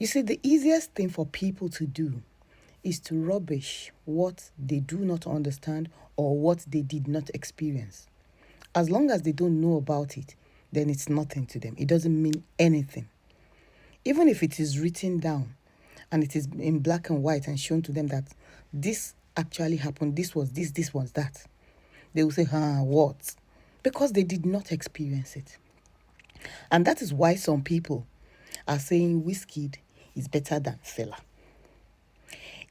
You see, the easiest thing for people to do is to rubbish what they do not understand or what they did not experience. As long as they don't know about it, then it's nothing to them. It doesn't mean anything. Even if it is written down and it is in black and white and shown to them that this actually happened, this was this, this was that, they will say, what? Because they did not experience it. And that is why some people are saying Wizkid is better than Fela.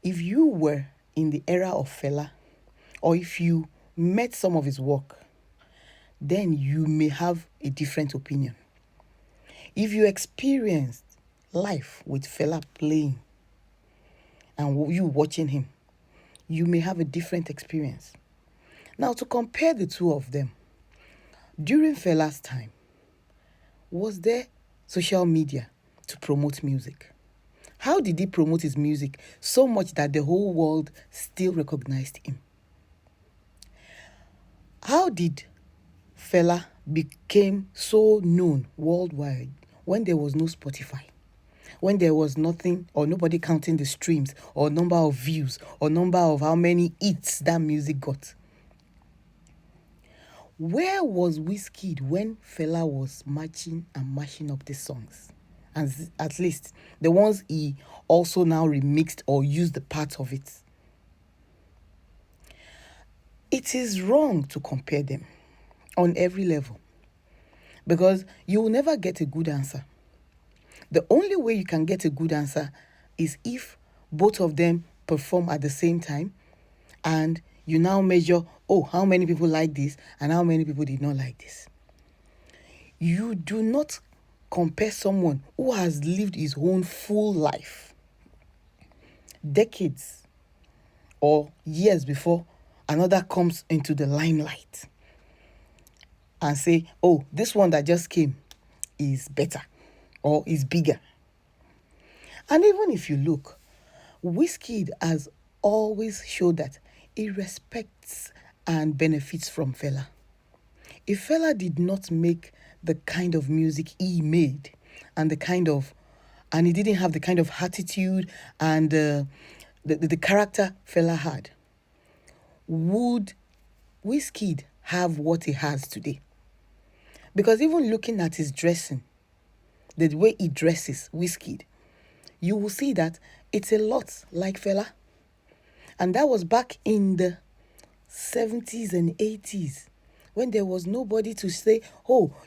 If you were in the era of Fela, or if you met some of his work, then you may have a different opinion. If you experienced life with Fela playing and you watching him, you may have a different experience. Now, to compare the two of them, during Fela's time, was there social media to promote music? How did he promote his music so much that the whole world still recognized him? How did Fela became so known worldwide when there was no Spotify? When there was nothing or nobody counting the streams or number of views or number of how many hits that music got? Where was Wizkid when Fela was marching and mashing up the songs? And at least the ones he also now remixed or used the parts of it. It is wrong to compare them on every level because you will never get a good answer. The only way you can get a good answer is if both of them perform at the same time and you now measure, how many people like this and how many people did not like this. You do not compare someone who has lived his own full life, decades or years before another comes into the limelight and say, this one that just came is better or is bigger. And even if you look, Wizkid has always showed that he respects and benefits from Fela. If Fela did not make the kind of music he made and he didn't have the kind of attitude and the character Fela had, would Wizkid have what he has today? Because even looking at his dressing, the way he dresses, Wizkid, you will see that it's a lot like Fela. And that was back in the 70s and 80s when there was nobody to say,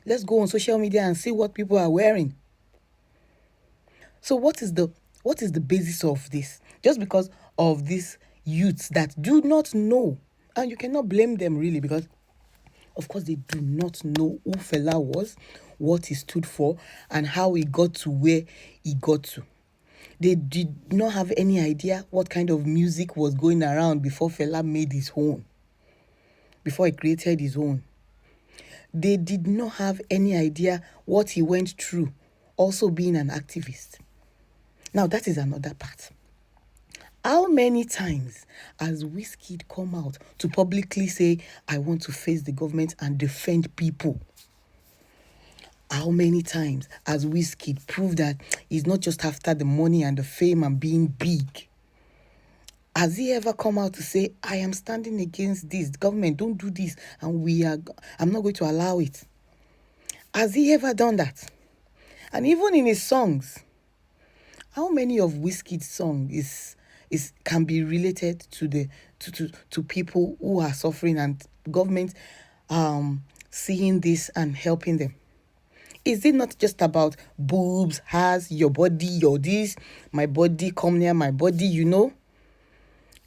let's go on social media and see what people are wearing. So what is the basis of this? Just because of these youths that do not know, and you cannot blame them really because, of course, they do not know who Fela was, what he stood for, and how he got to where he got to. They did not have any idea what kind of music was going around before Fela made his own, before he created his own. They did not have any idea what he went through, also being an activist. Now, that is another part. How many times has Wizkid come out to publicly say, I want to face the government and defend people? How many times has Wizkid proved that he's not just after the money and the fame and being big? Has he ever come out to say, I am standing against this, government, don't do this, and I'm not going to allow it? Has he ever done that? And even in his songs, how many of Wizkid's songs can be related to people who are suffering and government seeing this and helping them? Is it not just about boobs, has your body, your this, my body, come near my body,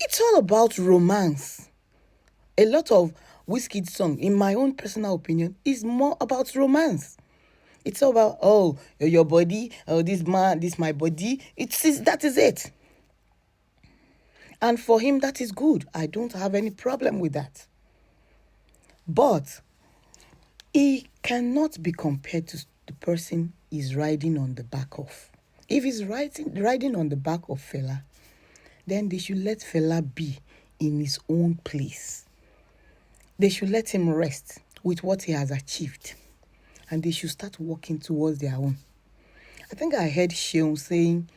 It's all about romance. A lot of Wizkid song, in my own personal opinion, is more about romance. It's all about, your body, this man, this my body. That is it. And for him, that is good. I don't have any problem with that. But he cannot be compared to the person he's riding on the back of. If he's riding on the back of Fela, then they should let Fela be in his own place. They should let him rest with what he has achieved. And they should start working towards their own. I think I heard Sheung saying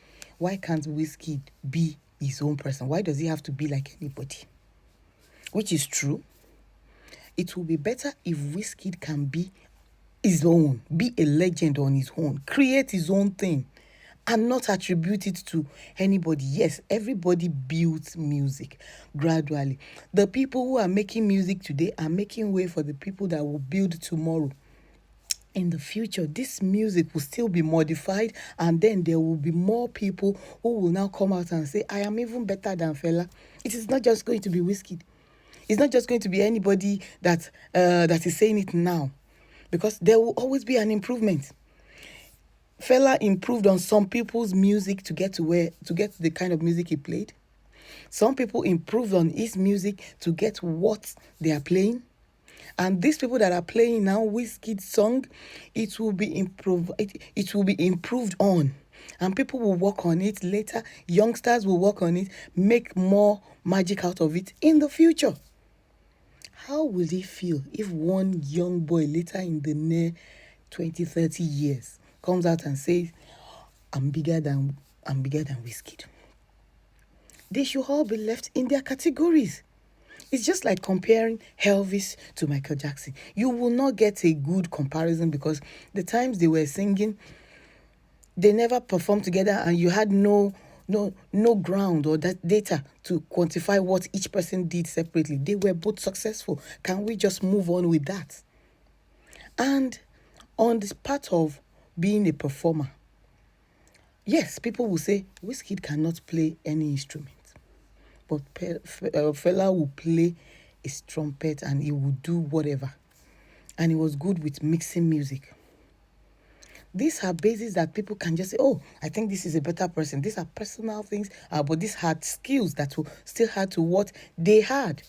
why can't Whiskey be his own person? Why does he have to be like anybody? Which is true. It will be better if Whiskey can be his own, be a legend on his own, create his own thing, and not attribute it to anybody. Yes, everybody builds music gradually. The people who are making music today are making way for the people that will build tomorrow. In the future, this music will still be modified, and then there will be more people who will now come out and say, I am even better than Fela. It is not just going to be Whiskey. It's not just going to be anybody that is saying it now, because there will always be an improvement. Fela improved on some people's music to get to the kind of music he played. Some people improved on his music to get what they are playing. And these people that are playing now Wizkid's song, it will be improved on. And people will work on it later. Youngsters will work on it, make more magic out of it in the future. How will it feel if one young boy later in the near 20, 30 years comes out and says, I'm bigger than Wizkid? They should all be left in their categories. It's just like comparing Elvis to Michael Jackson. You will not get a good comparison because the times they were singing, they never performed together, and you had no ground or that data to quantify what each person did separately. They were both successful. Can we just move on with that? And on this part of being a performer, yes, people will say Wizkid cannot play any instrument. But Fela will play his trumpet and he will do whatever. And he was good with mixing music. These are bases that people can just say, oh, I think this is a better person. These are personal things, but these had skills that will still add to what they had.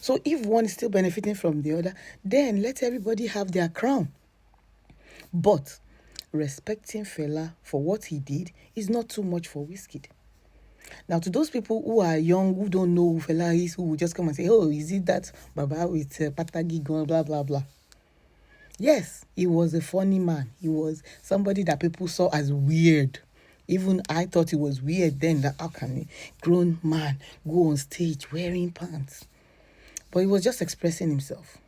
So if one is still benefiting from the other, then let everybody have their crown. But respecting Fela for what he did is not too much for Wizkid. Now, to those people who are young, who don't know who Fela is, who will just come and say, oh, is it that Baba with Patagi, blah, blah, blah. Yes, he was a funny man. He was somebody that people saw as weird. Even I thought he was weird then, that how can a grown man go on stage wearing pants? But he was just expressing himself.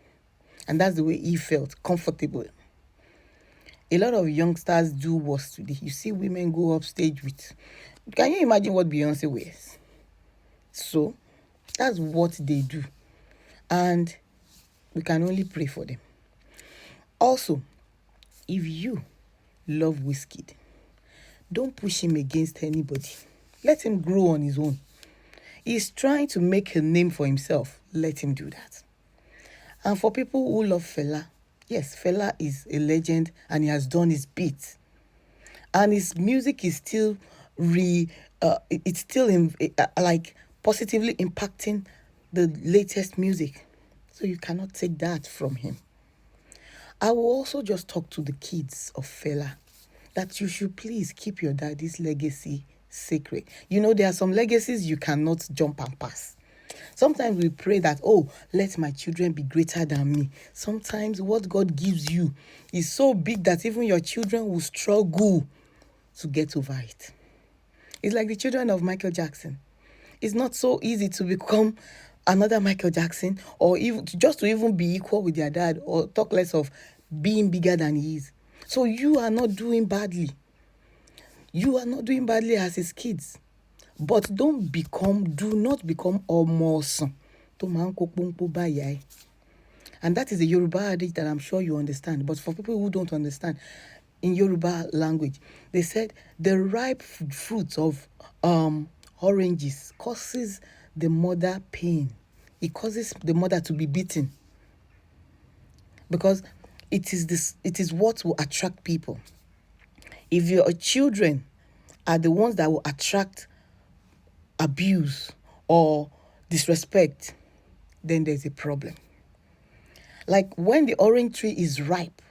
And that's the way he felt, comfortable. A lot of youngsters do worse today. You see women go up stage with... Can you imagine what Beyonce wears? So, that's what they do. And we can only pray for them. Also, if you love Wizkid, don't push him against anybody. Let him grow on his own. He's trying to make a name for himself. Let him do that. And for people who love Fela, yes, Fela is a legend and he has done his bit. And his music is still positively impacting the latest music. So you cannot take that from him. I will also just talk to the kids of Fela that you should please keep your daddy's legacy sacred. You know, there are some legacies you cannot jump and pass. Sometimes we pray that, oh, let my children be greater than me. Sometimes what God gives you is so big that even your children will struggle to get over it. It's like the children of Michael Jackson. It's not so easy to become another Michael Jackson, or even to even be equal with their dad, or talk less of being bigger than he is. So you are not doing badly. You are not doing badly as his kids. But do not become almost. And that is a Yoruba adage that I'm sure you understand. But for people who don't understand, in Yoruba language, they said the ripe fruits of oranges causes the mother pain. It causes the mother to be beaten. Because it is what will attract people. If your children are the ones that will attract abuse or disrespect, then there's a problem. Like when the orange tree is ripe,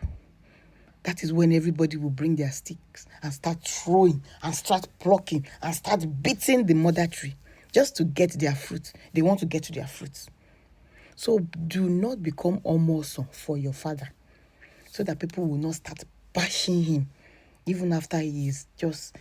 that is when everybody will bring their sticks and start throwing and start plucking and start beating the mother tree just to get their fruit. They want to get to their fruits. So do not become almost for your father, so that people will not start bashing him even after he is just...